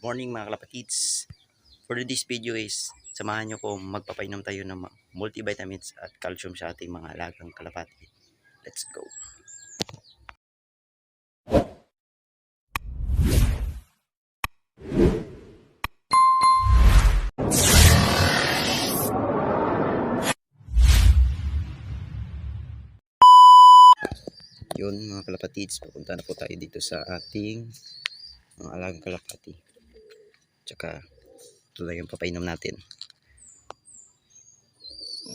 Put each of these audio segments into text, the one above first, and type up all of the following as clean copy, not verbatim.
Morning mga kalapatids. For this video is samahan nyo ko magpapainom tayo ng multivitamins at calcium sa ating mga alagang kalapati. Let's go. Yun mga kalapatids, pupunta na po tayo dito sa ating mga alagang kalapati. Tsaka ito lang yung papainom natin.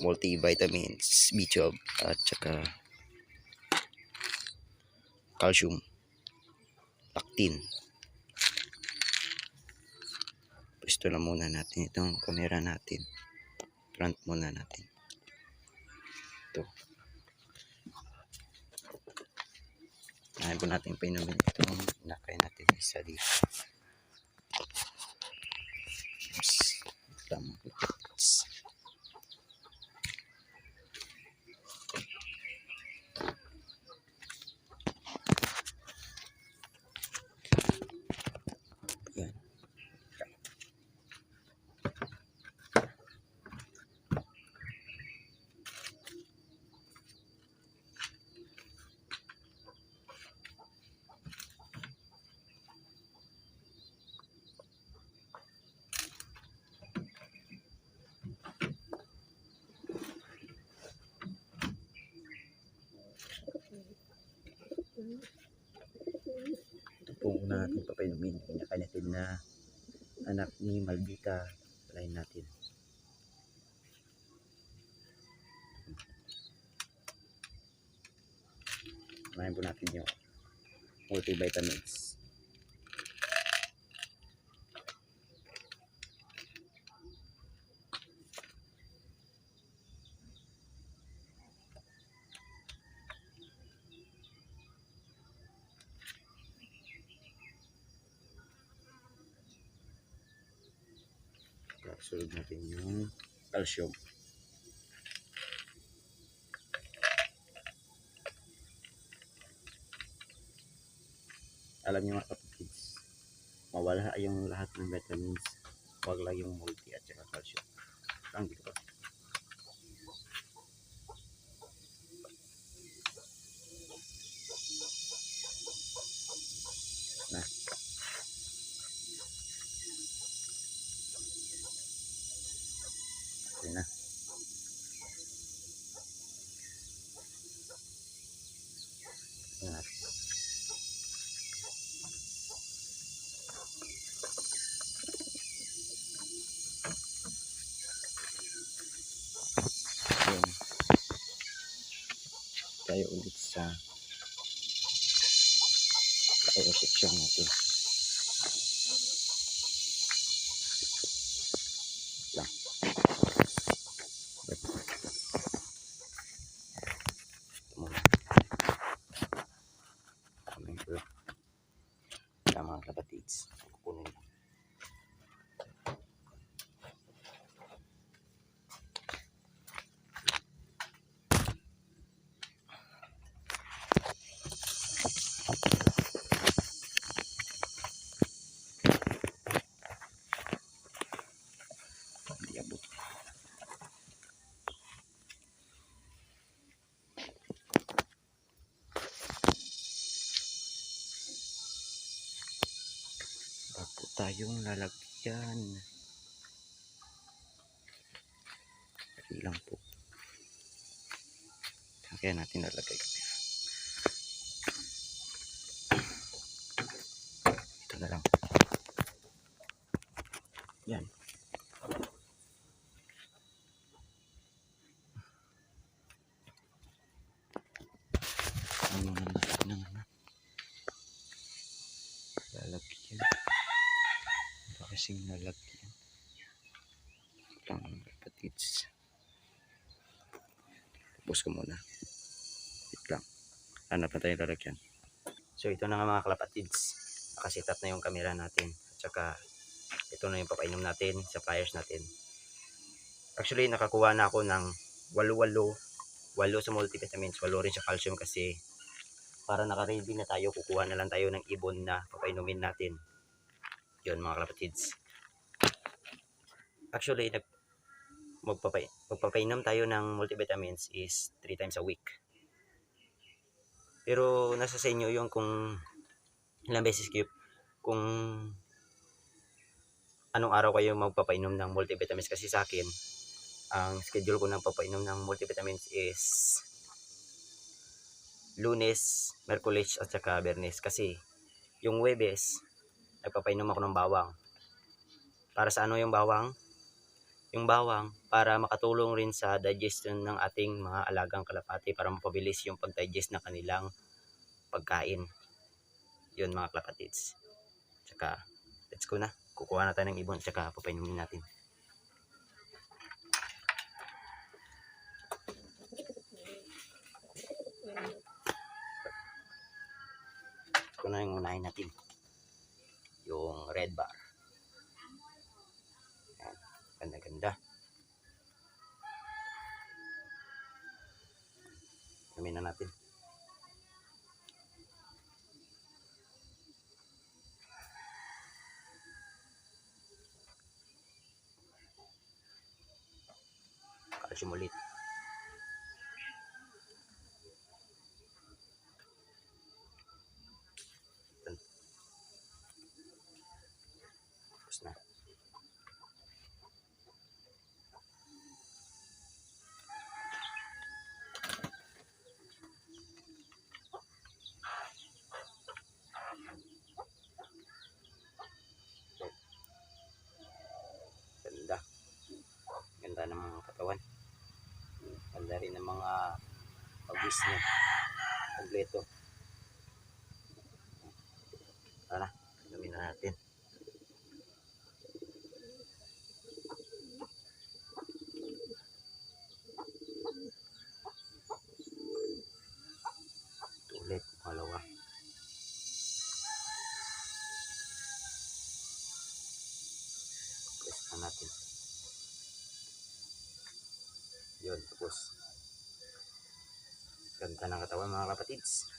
Multivitamins, B12 at tsaka calcium, lactin. Pwesto lang muna natin itong camera natin. Front muna natin. Ito. Nahin po natin painumin itong nakay natin isa dito. Tama. Yan. Ito po una natin papainumin. Pinakain natin na anak ni Maldita. Palain natin. Palain po natin yung multivitamins. Sunod natin yung calcium. Alam niyo mga kapatids, mawala yung lahat ng vitamins, wag lang yung multi at saka calcium. Lang dito pa. Na. Okay na. Yan. Tayo ulit sa section natin. Lang. Mga kapatids, kukunin lang. Bago tayong lalagyan. Ilang po. Kaya natin lalagay kami. Ito na lang. Yan. Ano naman ng lalagyan. Ito kasing lalagyan. Pang kapatids. Tapos ko muna. Wait lang. Hanap na tayo lalagyan. So ito na nga mga kalapatids. Nakaset up na yung camera natin. At saka ito na yung papainom natin sa pliers natin. Actually nakakuha na ako ng 8 sa multivitamins, 8 rin sa calcium kasi para naka-ready na tayo, kukuha na lang tayo ng ibon na papainumin natin. Yun mga kalapatids. Actually, magpapainom tayo ng multivitamins is 3 times a week. Pero nasa sa inyo yung kung ilang beses kayo, kung anong araw kayo magpapainom ng multivitamins. Kasi sa akin, ang schedule ko ng papainom ng multivitamins is Lunes, Merkulis at saka Biyernes. Kasi yung Huwebes, nagpapainom ako ng bawang. Para sa ano yung bawang? Yung bawang para makatulong rin sa digestion ng ating mga alagang kalapati para mapabilis yung pag-digest na kanilang pagkain. Yun mga kalapatids. Tsaka, let's go na. Kukuha na tayo ng ibon tsaka papainumin natin. Ito na yung unahin natin. Yung red bar. Ayan. Ganda-ganda. Inumin na natin. Calcium ulit. Tapos na. Ganda. Ganda ng mga katawan. Ganda rin ng mga pagwis niya. Kompleto. Tara na. Inumin na natin. Ito ulit. Malawa. Press na natin. Yun. Tapos. Ganda ng katawan mga kapatids.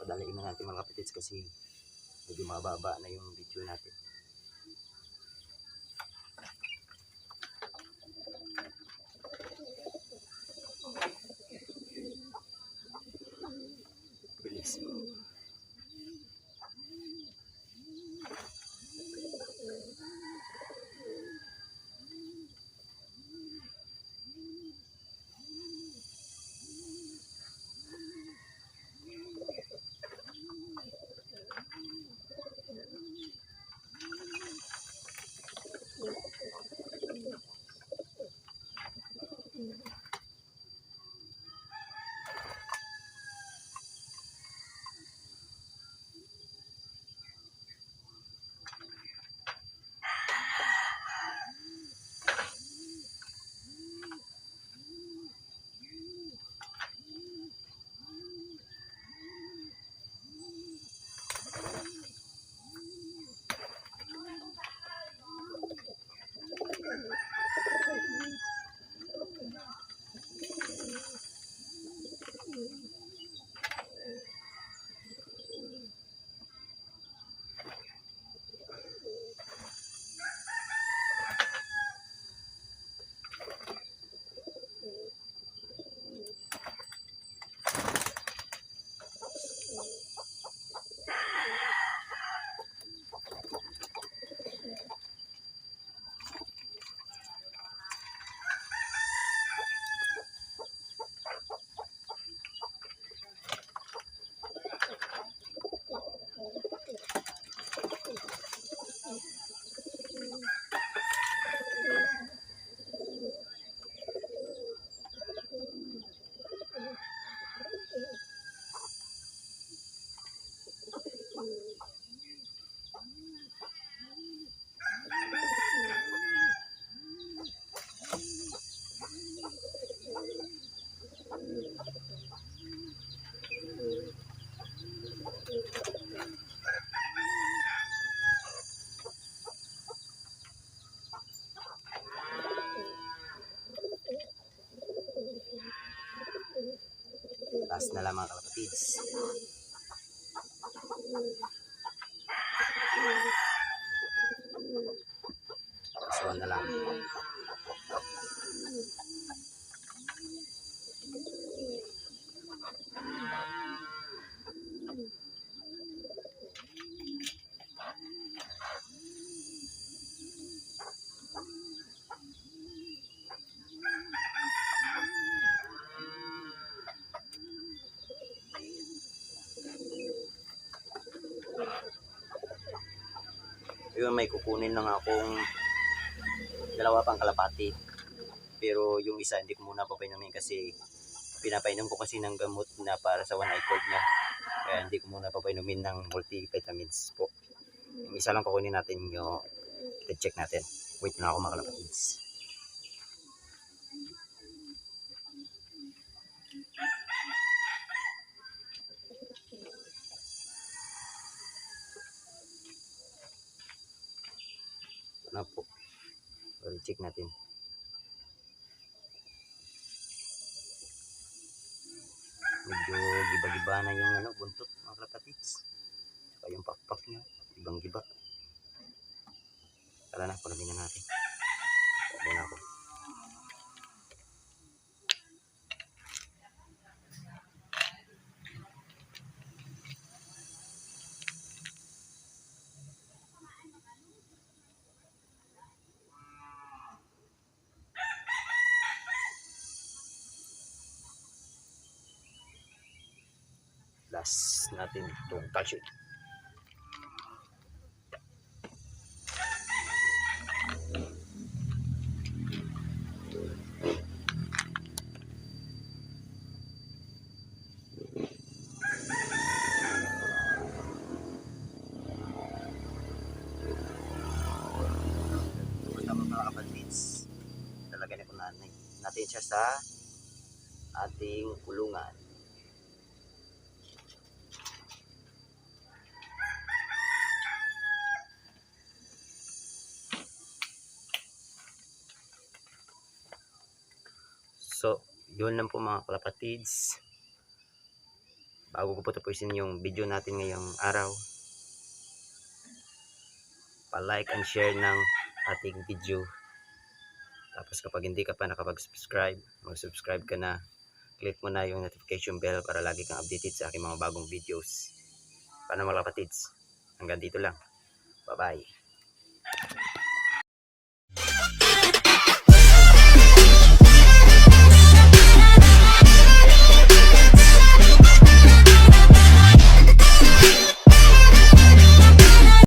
Padalain na natin mga kapatids kasi medyo mababa na yung video natin. Bilis. Last na lang mga kalapatids. So na lang. Yun, may kukunin lang akong dalawa pang kalapati. Pero yung isa hindi ko muna papainumin kasi pinapainom ko kasi ng gamot na para sa one eye cold niya. Kaya hindi ko muna papainumin ng multivitamins po. Yung isa lang kukunin natin yung i-check natin. Wait na ako mga kalapatids. Ano po? I-check natin. Medyo giba-giba na yung buntot mga kalapatids. Saka yung pakpak niya, ibang giba. Tara na, palamin na natin. Palamin na ako. Last natin itong calcium. Mga kapatids, talagyan na po natin siya sa ating kulungan. So, yun lang po mga kalapatids. Bago ko po tapusin yung video natin ngayong araw, pa-like and share ng ating video. Tapos kapag hindi ka pa nakapag-subscribe, mag-subscribe ka na. Click mo na yung notification bell para lagi kang updated sa aking mga bagong videos. Paano mga kapatids? Hanggang dito lang. Bye-bye.